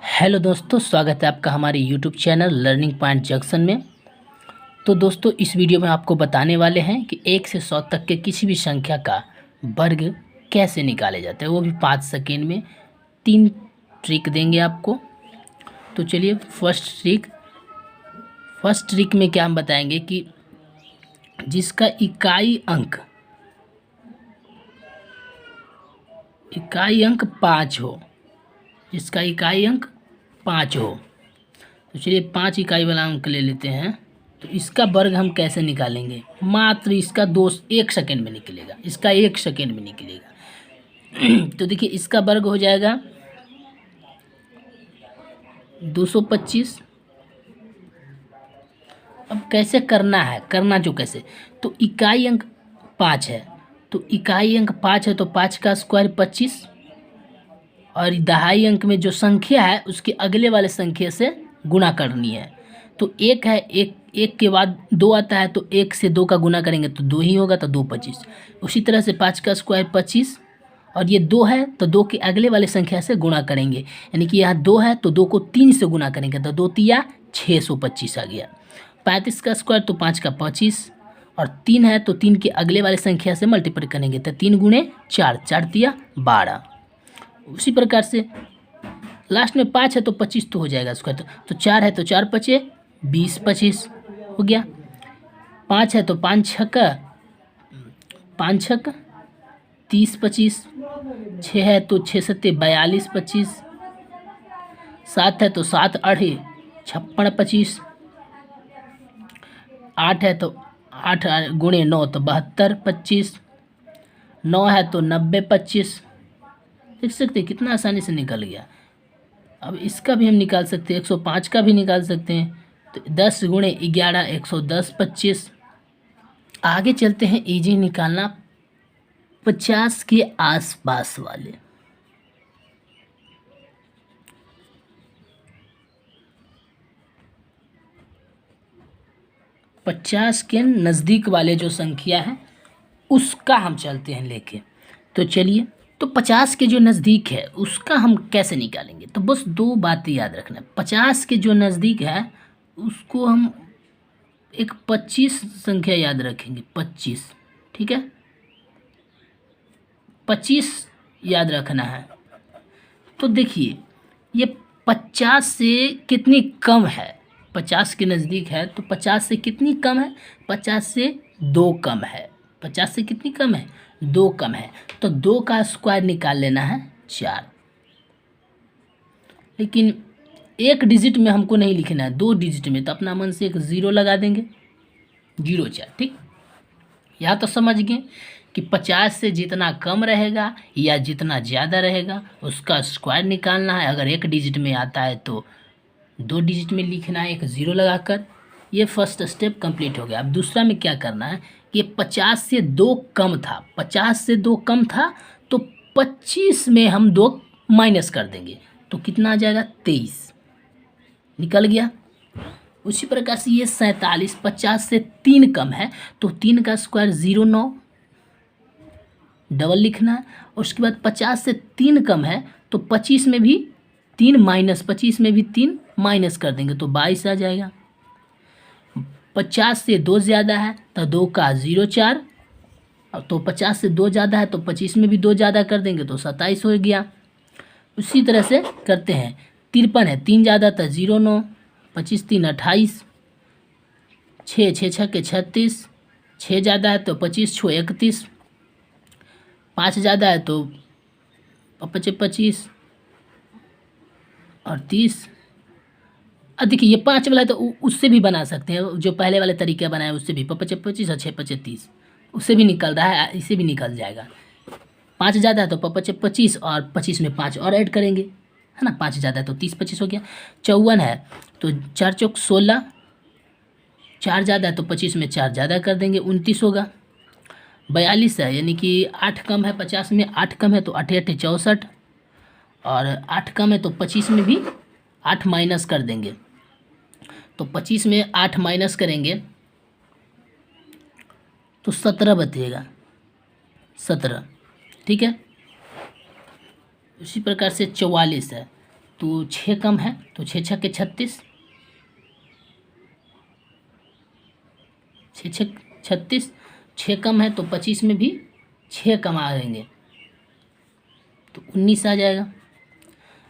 Hello दोस्तों, स्वागत है आपका हमारे YouTube channel learning point junction में। तो दोस्तों, इस वीडियो में आपको बताने वाले हैं कि 1 से 100 तक के किसी भी संख्या का वर्ग कैसे निकाले जाते हैं, वो भी 5 सेकेंड में। 3 ट्रिक देंगे आपको। तो चलिए, फर्स्ट ट्रिक में क्या हम बताएंगे कि जिसका इकाई अंक 5 हो, जिसका इकाई अंक 5 हो, तो चलिए 5 इकाई वाला अंक ले लेते हैं। तो इसका वर्ग हम कैसे निकालेंगे? मात्र इसका 1 सेकेंड में निकलेगा, इसका 1 सेकेंड में निकलेगा। तो देखिए, इसका वर्ग हो जाएगा 225। अब कैसे करना है, कैसे, तो इकाई अंक 5 है, तो इकाई अंक 5 है तो 5 का स्क्वायर 25, और दहाई अंक में जो संख्या है उसके अगले वाले संख्या से गुणा करनी है। तो 1 है, एक के बाद 2 आता है, तो 1 से 2 का गुणा करेंगे तो 2 ही होगा, तो 2 25। उसी तरह से 5 का स्क्वायर 25, और ये 2 है तो 2 के अगले वाले संख्या से गुणा करेंगे, यानी कि यहाँ 2 है तो 2 को 3 से गुणा करेंगे, तो 2 तिया 625 आ गया। 35 का स्क्वायर तो 5 का 25, और 3 है तो 3 के अगले वाले संख्या से मल्टीप्लाई करेंगे, तो 3 गुणे 4, 4 तिया 12। उसी प्रकार से लास्ट में 5 है तो 25 तो हो जाएगा स्क्वायर, तो 4 है तो 4 पचे 20, 25 हो गया। 5 है तो 5 छक 30, 25। 6 है तो 6 सत्ते 42, 25। 7 है तो 7 8 56, 25। 8 है तो 8 गुणे 9 तो 72, 25। 9 है तो 90, 25। देख सकते हैं कितना आसानी से निकल गया। अब इसका भी हम निकाल सकते हैं, 105 का भी निकाल सकते हैं। तो 10 गुणे 11 110, 25। आगे चलते हैं, इजी निकालना 50 के आसपास वाले। पचास के नज़दीक वाले जो संख्या है उसका हम चलते हैं लेके। तो चलिए, तो 50 के जो नज़दीक है उसका हम कैसे निकालेंगे? तो बस 2 बातें याद रखना। 50 के जो नज़दीक है उसको हम एक 25 संख्या याद रखेंगे, 25, ठीक है, 25 याद रखना है। तो देखिए, ये 50 से कितनी कम है? 50 के नज़दीक है तो 50 से कितनी कम है? 50 से 2 कम है। 50 से कितनी कम है? 2 कम है। तो 2 का स्क्वायर निकाल लेना है 4। लेकिन 1 डिजिट में हमको नहीं लिखना है, 2 डिजिट में, तो अपना मन से एक 0 लगा देंगे, 0 4, ठीक। यहाँ तो समझ गए कि 50 से जितना कम रहेगा या जितना ज़्यादा रहेगा उसका स्क्वायर निकालना है। अगर 1 डिजिट में आता है तो 2 डिजिट में लिखना है, एक 0 लगाकर। ये फर्स्ट स्टेप कंप्लीट हो गया। अब दूसरा में क्या करना है कि 50 से 2 कम था, 50 से 2 कम था, तो 25 में हम 2 माइनस कर देंगे, तो कितना आ जाएगा? 23 निकल गया। उसी प्रकार से ये 47 50 से 3 कम है, तो 3 का स्क्वायर 09 डबल लिखना है। उसके बाद 50 से 3 कम है तो 25 में भी 3 माइनस, 25 में भी 3 माइनस कर देंगे, तो 22 आ जाएगा। 50 से 2 ज़्यादा है तो 2 का 0 4, तो 50 से 2 ज़्यादा है तो 25 में भी 2 ज़्यादा कर देंगे, तो 27 हो गया। उसी तरह से करते हैं। 53 है, 3 ज़्यादा था 0 9, 25 3 28। 6 6 6 के 36, 6 ज़्यादा है तो 25 6 31। 5 ज़्यादा है तो 25 और 30। अब देखिए, ये 5 वाला है तो उससे भी बना सकते हैं, जो पहले वाले तरीके बनाए उससे भी 25 और 6 25 30, उससे भी निकल रहा है, इसे भी निकल जाएगा। 5 ज़्यादा है तो 25 और 25 में 5 और ऐड करेंगे, है ना। 5 ज़्यादा है तो 30 25 हो गया। 54 है तो 4 चौक 16, 4 ज़्यादा है तो 25 में 4 ज़्यादा कर देंगे, 29 होगा। 42 है, यानी कि 8 कम है 50 में, 8 कम है तो 8 8 64, और 8 कम है तो 25 में भी 8 माइनस कर देंगे, तो 25 में 8 माइनस करेंगे तो 17 बचेगा, 17, ठीक है। उसी प्रकार से 44 है, तो 6 कम है तो 6 छक्के 36, 6 छक 36, 6 कम है तो 25 में भी 6 कम आ देंगे तो 19 आ जाएगा।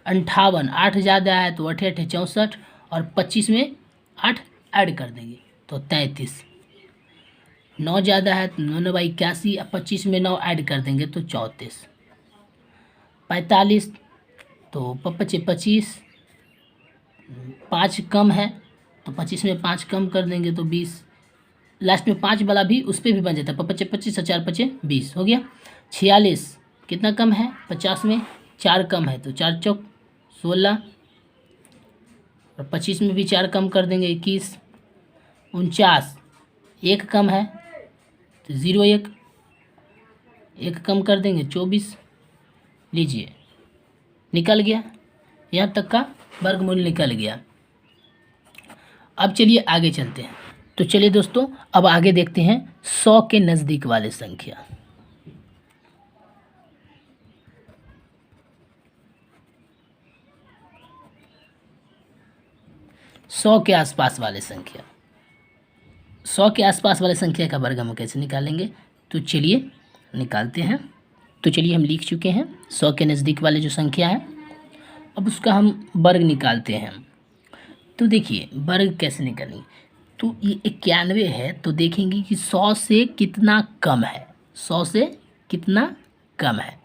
58, 8 ज़्यादा है तो 8 8 64 और 25 में 8 ऐड कर देंगे तो 33। 9 ज़्यादा है तो 9 9 बाई 81 और 25 में 9 ऐड कर देंगे तो 34। 45 तो 25, 5 कम है तो 25 में 5 कम कर देंगे तो 20। लास्ट में 5 वाला भी उस पर भी बन जाता है, 25 25 और 4 5 20 हो गया। 46 कितना कम है, 50 में 4 कम है तो 4 चौक 16 और 25 में भी 4 कम कर देंगे 21। 49 1 कम है तो 0 1 1 कम कर देंगे 24। लीजिए निकल गया, यहाँ तक का वर्गमूल निकल गया। अब चलिए आगे चलते हैं। तो चलिए दोस्तों अब आगे देखते हैं 100 के नज़दीक वाले संख्या। 100 के आसपास वाले संख्या, 100 के आसपास वाले संख्या का वर्ग हम कैसे निकालेंगे, तो चलिए निकालते हैं। तो चलिए हम लिख चुके हैं 100 के नज़दीक वाले जो संख्या है, अब उसका हम वर्ग निकालते हैं। तो देखिए वर्ग कैसे निकालेंगे, तो ये 91 है तो देखेंगे कि 100 से कितना कम है, 100 से कितना कम है,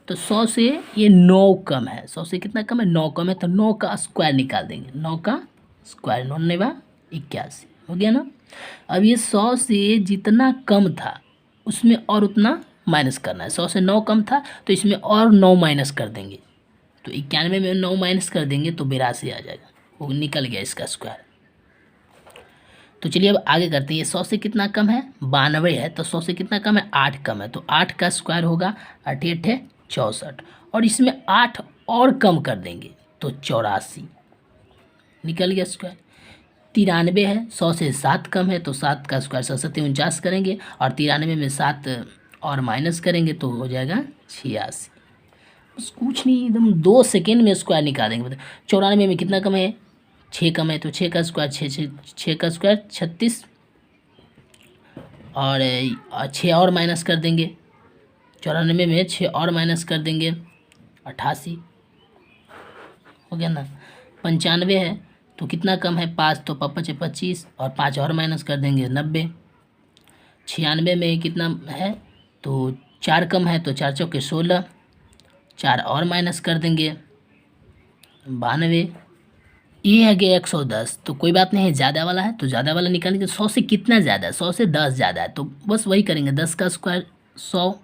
तो 100 से ये 9 कम है, 100 से कितना कम है, 9 कम है तो 9 का स्क्वायर निकाल देंगे, 9 का स्क्वायर 9 9 81 हो गया ना। अब ये 100 से जितना कम था उसमें और उतना माइनस करना है, 100 से 9 कम था तो इसमें और 9 माइनस कर देंगे, तो 91 में 9 माइनस कर देंगे तो 82 आ जाएगा, वो निकल गया इसका स्क्वायर। तो चलिए अब आगे करते हैं, ये 100 से कितना कम है, 92 है तो 100 से कितना कम है, 8 कम है तो 8 का स्क्वायर होगा 8 8 64 और इसमें 8 और कम कर देंगे तो 84 निकल गया स्क्वायर। 93 है, 100 से 7 कम है तो 7 का स्क्वायर 7 7 49 करेंगे और 93 में 7 और माइनस करेंगे तो हो जाएगा 86। बस कुछ नहीं, एकदम 2 सेकेंड में स्क्वायर निकालेंगे। 94 में कितना कम है, 6 कम है तो 6 का स्क्वायर 6 का स्क्वायर 36 और 6 और माइनस कर देंगे, 94 में 6 और माइनस कर देंगे 88 हो गया ना। 95 है तो कितना कम है, 5 तो 5 25 और 5 और माइनस कर देंगे 90। 96 में कितना है तो 4 कम है तो 4 चौके 16, 4 और माइनस कर देंगे 92। ये है कि 110, तो कोई बात नहीं है, ज़्यादा वाला है तो ज़्यादा वाला निकालेंगे। 100 से कितना ज़्यादा है, 100 से 10 ज़्यादा है तो बस वही करेंगे, 10 का स्क्वायर 100,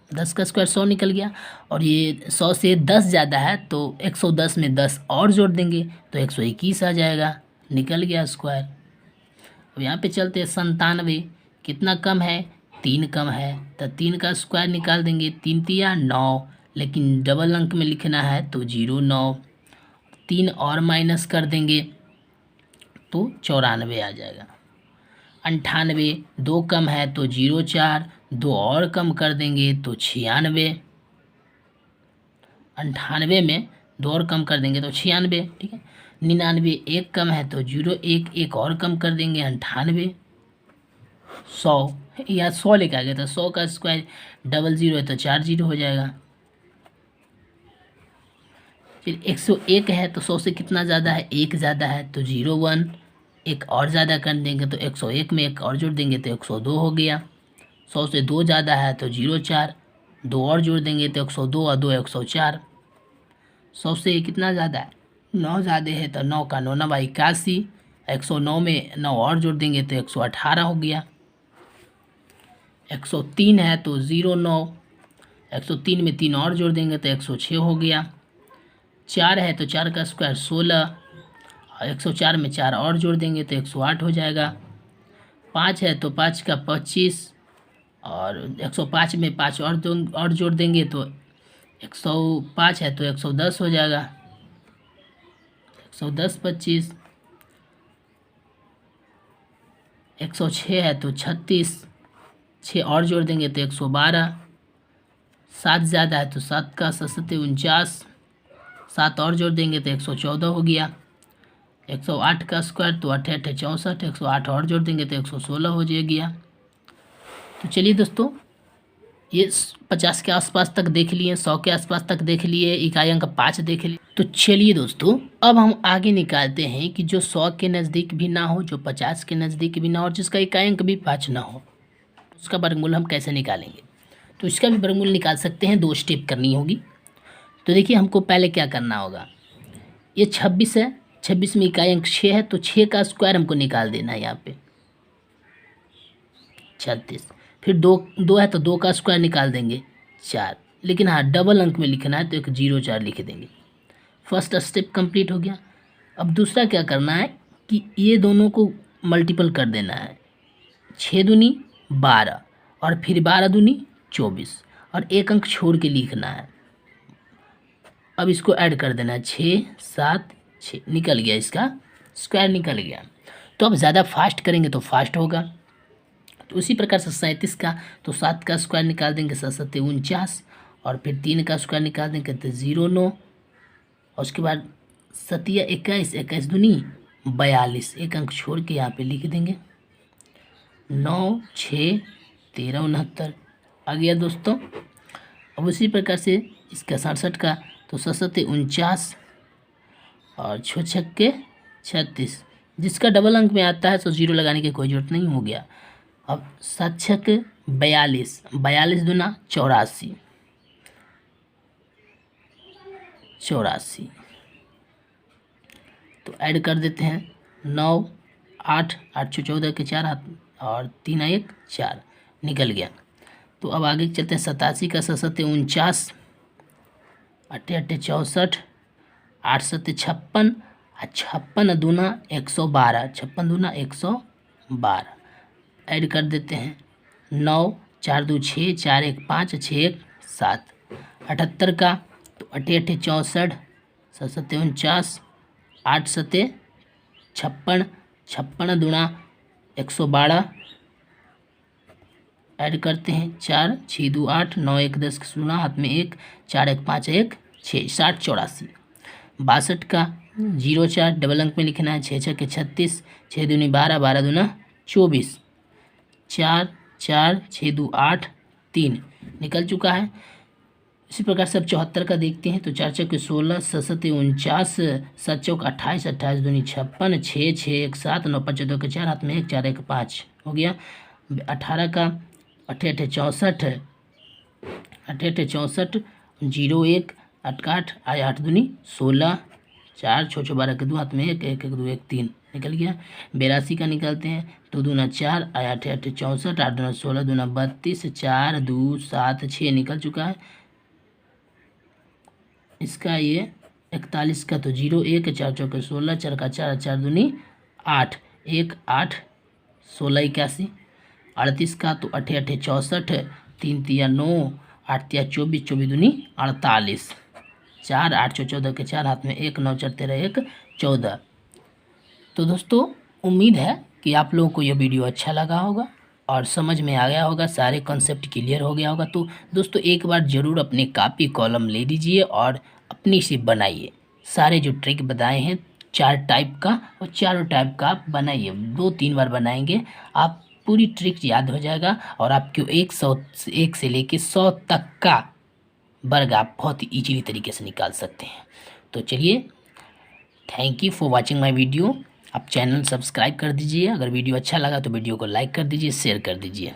10 का स्क्वायर 100 निकल गया। और ये 100 से 10 ज़्यादा है तो 110 में 10 और जोड़ देंगे तो 121 आ जाएगा, निकल गया स्क्वायर। अब यहाँ पे चलते हैं 97, कितना कम है, 3 कम है तो 3 का स्क्वायर निकाल देंगे, 3 तिया 9, लेकिन डबल अंक में लिखना है तो 0 9, 3 और माइनस कर देंगे तो 94 आ जाएगा। 98, 2 कम है तो 0 4, 2 और कम कर देंगे तो 96। 98 में 2 और कम कर देंगे तो 96, ठीक है। 99, 1 कम है तो 0 1, 1 और कम कर देंगे 98। 100 या 100 लेके आ गया था, 100 का स्क्वायर 00 है तो 4 0 हो जाएगा। फिर 101 है तो 100 से कितना ज़्यादा है, 1 ज़्यादा है तो 0 1, 1 और ज़्यादा कर देंगे तो 101 में 1 और जोड़ देंगे तो 102 हो गया। 100 से 2 ज़्यादा है तो 0 4, 2 और जोड़ देंगे तो 102 और 2 104। 100 से कितना ज़्यादा है, 9 ज़्यादा है तो 9 का 9 9 81, 109 में 9 और जोड़ देंगे तो 118 हो गया। 103 है तो 0 9, 103 में 3 और जोड़ देंगे तो 106 हो गया। 4 है तो 4 का स्क्वायर 16 और 104 में 4 और जोड़ देंगे तो 108 हो जाएगा। 5 है तो 5 का 25 और 105 में 5 और जोड़ देंगे तो 105 है तो 110 हो जाएगा। 110 25, 106 है तो 36, 6 और जोड़ देंगे तो 112। 7 ज़्यादा है तो 7 का 7 49, 7 और जोड़ देंगे तो 114 हो गया। 108 का स्क्वायर तो 8 8 64, 108 और जोड़ देंगे तो 116 हो गया। तो चलिए दोस्तों, ये 50 के आसपास तक देख लिए, 100 के आसपास तक देख लिए, इकाई अंक 5 देख लिए। तो चलिए दोस्तों, अब हम आगे निकालते हैं कि जो 100 के नज़दीक भी ना हो, जो 50 के नज़दीक भी ना हो और जिसका इकाई अंक भी 5 ना हो, उसका वर्गमूल हम कैसे निकालेंगे। तो इसका भी वर्गमूल निकाल सकते हैं, 2 स्टेप करनी होगी। तो देखिए, हमको पहले क्या करना होगा, ये 26 है, 26 में इकाई अंक 6 है, तो 6 का स्क्वायर हमको निकाल देना है यहाँ पे 36। फिर 2 है तो 2 का स्क्वायर निकाल देंगे 4, लेकिन हाँ डबल अंक में लिखना है तो एक 0 4 लिख देंगे। फर्स्ट स्टेप कंप्लीट हो गया। अब दूसरा क्या करना है कि ये दोनों को मल्टीपल कर देना है, 6 दूनी 12 और फिर 12 दूनी 24 और एक अंक छोड़ के लिखना है। अब इसको ऐड कर देना है, 6 7 6 निकल गया, इसका स्क्वायर निकल गया। तो अब ज़्यादा फास्ट करेंगे तो फास्ट होगा। तो उसी प्रकार से 37 का, तो 7 का स्क्वायर निकाल देंगे 7 7 49 और फिर 3 का स्क्वायर निकाल देंगे तो 0 9 और उसके बाद 7 21 21 दूनी 42, एक अंक छोड़ के यहाँ पे लिख देंगे 9 6 13 69 आ गया दोस्तों। अब उसी प्रकार से इसका 67 का, तो 7 7 49 और 6 6 36, जिसका डबल अंक में आता है तो 0 लगाने की कोई ज़रूरत नहीं, हो गया। अब 7 6 42, 42 दूना 84 84, तो ऐड कर देते हैं 9 8 8 14 के 4 हाथ और 3 1 4 निकल गया। तो अब आगे चलते हैं 87 का, 7 7 49 8 8 64 8 7 56 56 दूना 112, 56 दूना 112 ऐड कर देते हैं 9 4 2 6 4 1 5 6 1 7 78 का, तो 8 8 64 7 7 49 8 7 56 56 दूना 112 ऐड करते हैं 4 6 2 8 9 1 10 16 हाथ में 1 4 1 5 1 6 60 84 62 का 0 4 डबल अंक में लिखना है 6 6 के 36 6 दूनी 12 12 दूना 24 4 4 6 2 8 3 निकल चुका है। इसी प्रकार से अब 74 का देखते हैं, तो 4 चौके 16 7 7 49 7 चौक 28 28 दूनी 56 6 6 1 7 9 5 2 के 4 हाथ में 1 4 1 5 हो गया। 18 का 8 8 64 8 8 64 0 1 8 8 आया 8 दूनी 16 4 6 6 12 के 2 हाथ में 1 1 1 2 1 3 निकल गया। 82 का निकालते हैं, तो दूना 4 आया 8 8 64 8 दूना 16 दूना 32 4 2 7 6 निकल चुका है। इसका ये 41 का, तो 0 1 4 चौके 16 4 का 4 4 दूनी 8 1 8 16 81। 38 का, तो 8 8 64 3 3 9 8 3 24 24 दूनी 48 4 8 14 के 4 हाथ में 1 9 4 13 1 14। तो दोस्तों, उम्मीद है कि आप लोगों को यह वीडियो अच्छा लगा होगा और समझ में आ गया होगा, सारे कॉन्सेप्ट क्लियर हो गया होगा। तो दोस्तों, एक बार ज़रूर अपनी कापी कॉलम ले लीजिए और अपनी से बनाइए। सारे जो ट्रिक बताए हैं 4 टाइप का, और चारों टाइप का आप बनाइए, 2-3 बार बनाएंगे आप पूरी ट्रिक याद हो जाएगा और आपको 1 से लेके 100 तक का वर्ग आप बहुत ही ईजीली तरीके से निकाल सकते हैं। तो चलिए, thank you for watching my video. आप चैनल सब्सक्राइब कर दीजिए। अगर वीडियो अच्छा लगा तो वीडियो को लाइक कर दीजिए, शेयर कर दीजिए।